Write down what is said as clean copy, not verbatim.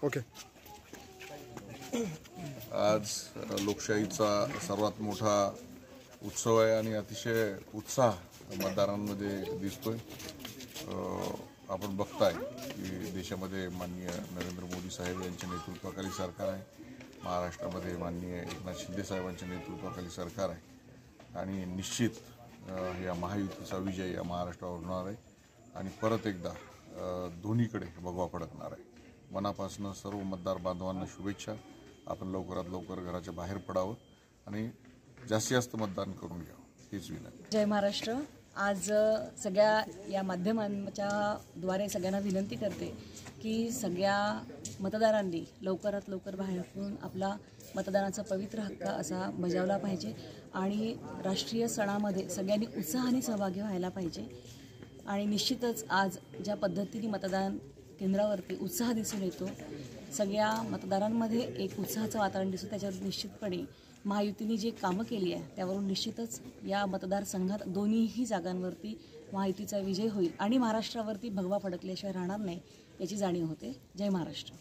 Okay. आज लोकशाहीचा सर्वात मोठा उत्सव आहे आणि अतिशय उत्साह मतदारांमध्ये दिसतोय. आपण बघताय की देशामध्ये माननीय नरेंद्र मोदी साहेब यांच्या नेतृत्वाखाली सरकार आहे. महाराष्ट्रामध्ये माननीय एकनाथ शिंदे साहेबांच्या नेतृत्वाखाली सरकार आहे आणि निश्चित या महायुतीचा विजय या महाराष्ट्रावर होणार आहे आणि परत एकदा दोन्हीकडे भगवा फडकणार आहे. मनापासून सर्व मतदार बांधवांना शुभेच्छा. आपण लवकरात लवकर घराच्या बाहेर पडावं आणि जास्तीत जास्त मतदान करून घ्यावं हीच विनंती. जय महाराष्ट्र. आज सगळ्या या माध्यमांच्या द्वारे सगळ्यांना विनंती करते की सगळ्या मतदारांनी लवकरात लवकर बाहेर पडून आपला मतदानाचा पवित्र हक्क असा बजावला पाहिजे आणि राष्ट्रीय सणामध्ये सगळ्यांनी उत्साहाने सहभागी व्हायला पाहिजे. आणि निश्चितच आज ज्या पद्धतीने मतदान केंद्रावरती उत्साह दिसून येतो, सगळ्या मतदारांमध्ये एक उत्साहाचं वातावरण दिसतं. त्याच्यावर निश्चितपणे महायुतीने जे कामं केली आहे त्यावरून निश्चितच या मतदारसंघात दोन्हीही जागांवरती महायुतीचा विजय होईल आणि महाराष्ट्रावरती भगवा फडकल्याशिवाय राहणार नाही याची जाणीव होते. जय महाराष्ट्र.